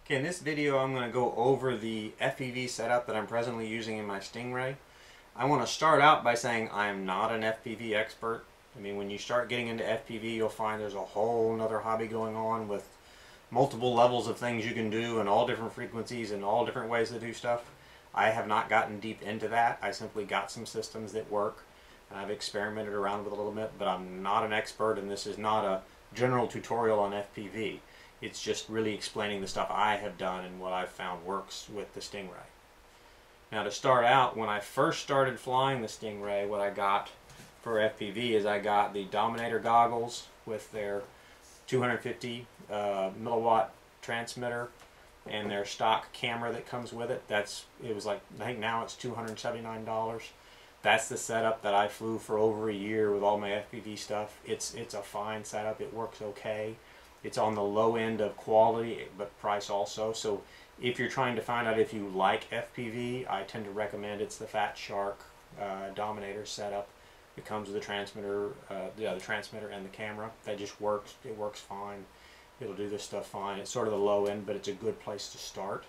Okay, in this video I'm going to go over the FPV setup that I'm presently using in my Stingray. I want to start out by saying I am not an FPV expert. I mean, when you start getting into FPV, you'll find there's a whole nother hobby going on with multiple levels of things you can do and all different frequencies and all different ways to do stuff. I have not gotten deep into that. I simply got some systems that work, and I've experimented around with a little bit, but I'm not an expert, and this is not a general tutorial on FPV. It's just really explaining the stuff I have done and what I've found works with the Stingray. Now, to start out, when I first started flying the Stingray, what I got for FPV is I got the Dominator goggles with their 250 milliwatt transmitter and their stock camera that comes with it. It was like, I think now it's $279. That's the setup that I flew for over a year with all my FPV stuff. It's a fine setup. It works okay. It's on the low end of quality, but price also. So if you're trying to find out if you like FPV, I tend to recommend it's the Fat Shark Dominator setup. It comes with the transmitter, the transmitter and the camera. That just works. It works fine. It'll do this stuff fine. It's sort of the low end, but it's a good place to start.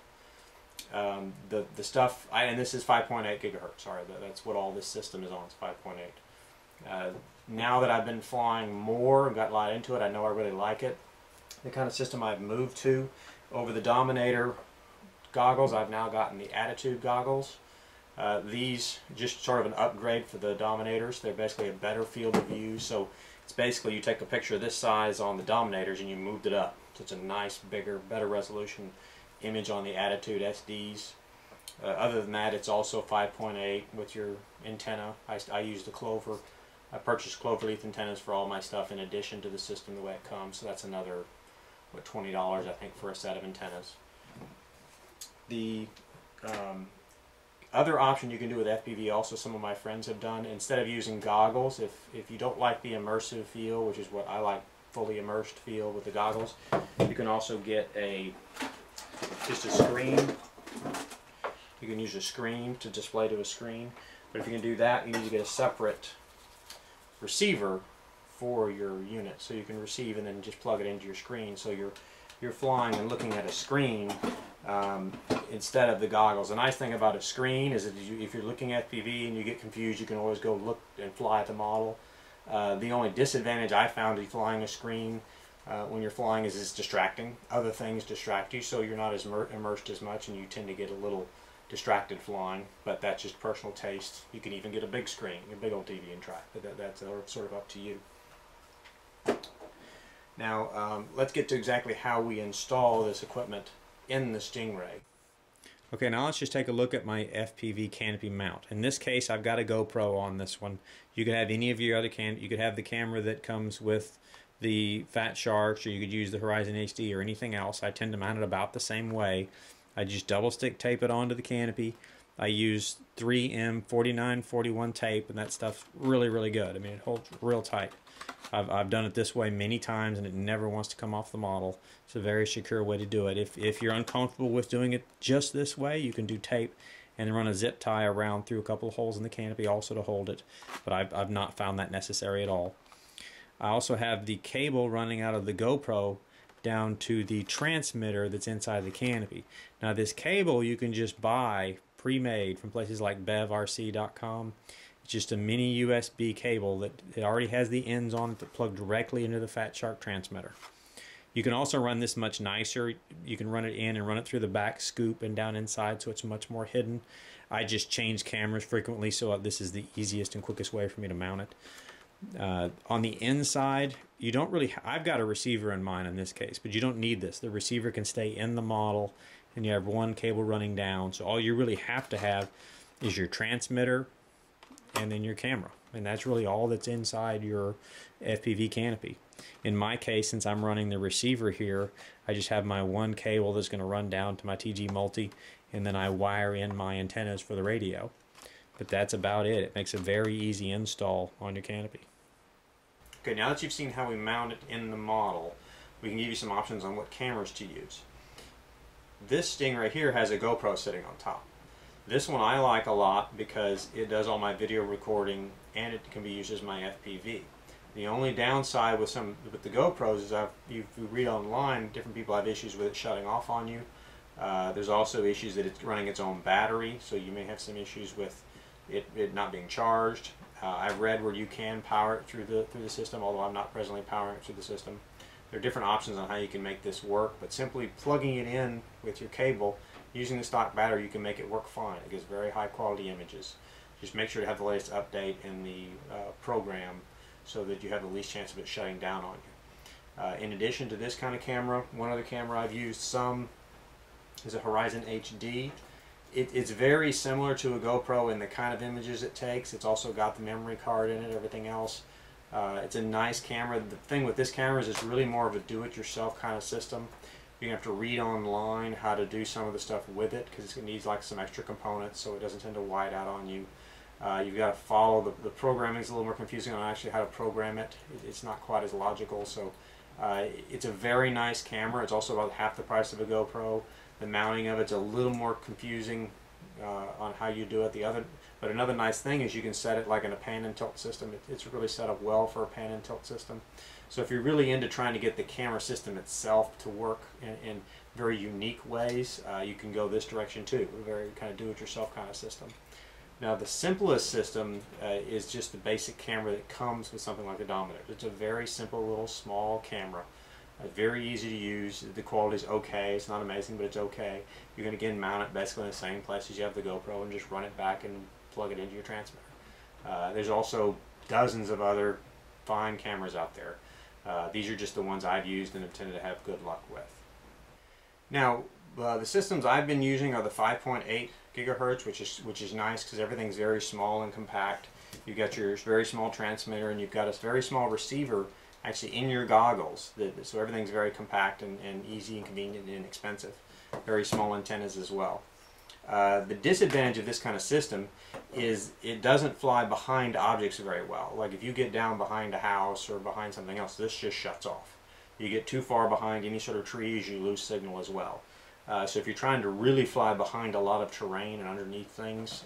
The stuff, and this is 5.8 gigahertz. Sorry, that's what all this system is on. It's 5.8. Now that I've been flying more and got a lot into it, I know I really like it. The kind of system I've moved to over the Dominator goggles, I've now gotten the Attitude goggles. These just sort of an upgrade for the Dominators. They're basically a better field of view. So it's basically you take a picture of this size on the Dominators and you moved it up. So it's a nice, bigger, better resolution image on the Attitude SDs. Other than that, it's also 5.8 with your antenna. I use the Clover. I purchased cloverleaf antennas for all my stuff in addition to the system the way it comes. So that's another, what, $20 I think for a set of antennas. The other option you can do with FPV, also some of my friends have done, instead of using goggles, if you don't like the immersive feel, which is what I like, fully immersed feel with the goggles, you can also get just a screen. You can use a screen to display to a screen, but if you can do that, you need to get a separate receiver for your unit, so you can receive and then just plug it into your screen, so you're flying and looking at a screen instead of the goggles. The nice thing about a screen is that if you're looking at FPV and you get confused, you can always go look and fly at the model. The only disadvantage I found in flying a screen when you're flying is it's distracting. Other things distract you, so you're not as immersed as much, and you tend to get a little distracted flying, but that's just personal taste. You can even get a big screen, a big old TV and try, but that's sort of up to you. Now let's get to exactly how we install this equipment in the Stingray. Okay, now let's just take a look at my FPV canopy mount. In this case, I've got a GoPro on this one. You could have any of your other you could have the camera that comes with the Fat Sharks, or you could use the Horizon HD or anything else. I tend to mount it about the same way. I just double stick tape it onto the canopy. I use 3M 4941 tape, and that stuff's really, really good. I mean, it holds real tight. I've done it this way many times, and it never wants to come off the model. It's a very secure way to do it. If you're uncomfortable with doing it just this way, you can do tape and run a zip tie around through a couple of holes in the canopy also to hold it. But I've not found that necessary at all. I also have the cable running out of the GoPro down to the transmitter that's inside the canopy. Now, this cable you can just buy pre-made from places like bevrc.com. It's just a mini USB cable that it already has the ends on it that plug directly into the Fat Shark transmitter. You can also run this much nicer. You can run it in and run it through the back scoop and down inside, so it's much more hidden. I just change cameras frequently, so this is the easiest and quickest way for me to mount it. On the inside, you don't really, I've got a receiver in mine in this case, but you don't need this. The receiver can stay in the model, and you have one cable running down, so all you really have to have is your transmitter and then your camera, and that's really all that's inside your FPV canopy. In my case, since I'm running the receiver here, I just have my one cable that's going to run down to my TG Multi, and then I wire in my antennas for the radio. But that's about it. It makes a very easy install on your canopy. Okay, now that you've seen how we mount it in the model, we can give you some options on what cameras to use. This Stingray here has a GoPro sitting on top. This one I like a lot because it does all my video recording and it can be used as my FPV. The only downside with the GoPros is you read online, different people have issues with it shutting off on you. There's also issues that it's running its own battery, so you may have some issues with it not being charged. I've read where you can power it through the system, although I'm not presently powering it through the system. There are different options on how you can make this work, but simply plugging it in with your cable, using the stock battery, you can make it work fine. It gives very high quality images. Just make sure to have the latest update in the program so that you have the least chance of it shutting down on you. In addition to this kind of camera, one other camera I've used some is a Horizon HD. It's very similar to a GoPro in the kind of images it takes. It's also got the memory card in it, everything else. It's a nice camera. The thing with this camera is it's really more of a do-it-yourself kind of system. You have to read online how to do some of the stuff with it because it needs like some extra components so it doesn't tend to white out on you. You've got to follow the programming is a little more confusing on actually how to program it. It's not quite as logical. So it's a very nice camera. It's also about half the price of a GoPro. The mounting of it's a little more confusing on how you do it. But another nice thing is you can set it like in a pan and tilt system. It's really set up well for a pan and tilt system. So if you're really into trying to get the camera system itself to work in very unique ways, you can go this direction too. A very kind of do-it-yourself kind of system. Now the simplest system is just the basic camera that comes with something like a Dominator. It's a very simple little small camera. Very easy to use. The quality is okay. It's not amazing, but it's okay. You can again mount it basically in the same place as you have the GoPro and just run it back and plug it into your transmitter. There's also dozens of other fine cameras out there. These are just the ones I've used and have tended to have good luck with. Now the systems I've been using are the 5.8 gigahertz, which is nice because everything's very small and compact. You've got your very small transmitter and you've got a very small receiver actually in your goggles, so everything's very compact and easy and convenient and inexpensive. Very small antennas as well. The disadvantage of this kind of system is it doesn't fly behind objects very well. Like if you get down behind a house or behind something else, this just shuts off. You get too far behind any sort of trees, you lose signal as well. So if you're trying to really fly behind a lot of terrain and underneath things,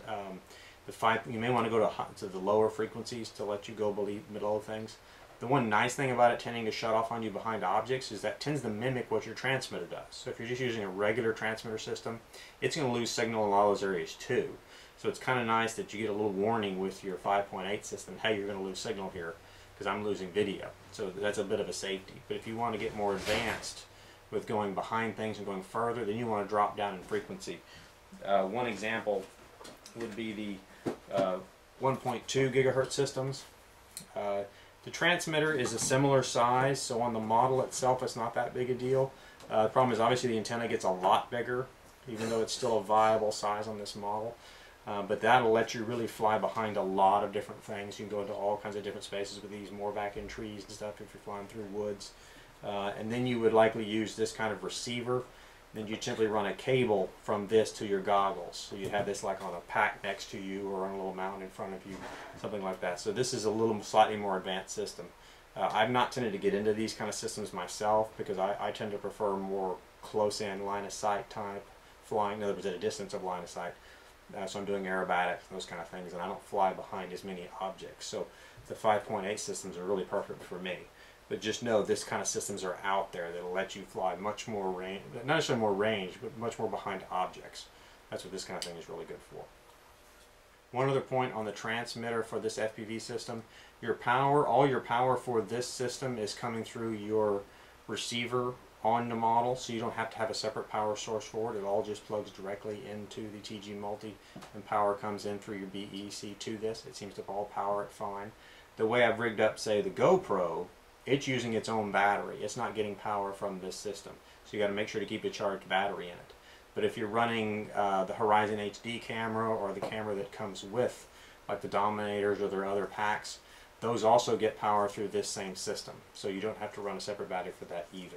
you may want to go to the lower frequencies to let you go middle of things. The one nice thing about it tending to shut off on you behind objects is that tends to mimic what your transmitter does. So if you're just using a regular transmitter system, it's going to lose signal in all those areas too. So it's kind of nice that you get a little warning with your 5.8 system, hey, you're going to lose signal here because I'm losing video. So that's a bit of a safety. But if you want to get more advanced with going behind things and going further, then you want to drop down in frequency. One example would be the 1.2 gigahertz systems. The transmitter is a similar size, so on the model itself it's not that big a deal. The problem is obviously the antenna gets a lot bigger, even though it's still a viable size on this model. But that'll let you really fly behind a lot of different things. You can go into all kinds of different spaces with these, more back in trees and stuff if you're flying through woods. And then you would likely use this kind of receiver. Then you'd simply run a cable from this to your goggles. So you'd have this like on a pack next to you or on a little mountain in front of you, something like that. So this is a little slightly more advanced system. I've not tended to get into these kind of systems myself because I tend to prefer more close-in line of sight type flying, in other words at a distance of line of sight. So I'm doing aerobatics and those kind of things, and I don't fly behind as many objects. So the 5.8 systems are really perfect for me. But just know this kind of systems are out there that'll let you fly much more range, not necessarily more range, but much more behind objects. That's what this kind of thing is really good for. One other point on the transmitter for this FPV system, your power, all your power for this system is coming through your receiver on the model, so you don't have to have a separate power source for it. It all just plugs directly into the TG Multi, and power comes in through your BEC to this. It seems to all power it fine. The way I've rigged up, say, the GoPro, it's using its own battery. It's not getting power from this system. So you got to make sure to keep a charged battery in it. But if you're running the Horizon HD camera or the camera that comes with, like the Dominators or their other packs, those also get power through this same system. So you don't have to run a separate battery for that either.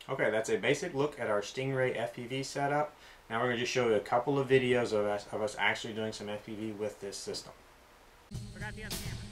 Okay, that's a basic look at our Stingray FPV setup. Now we're going to just show you a couple of videos of us actually doing some FPV with this system. Forgot the other camera.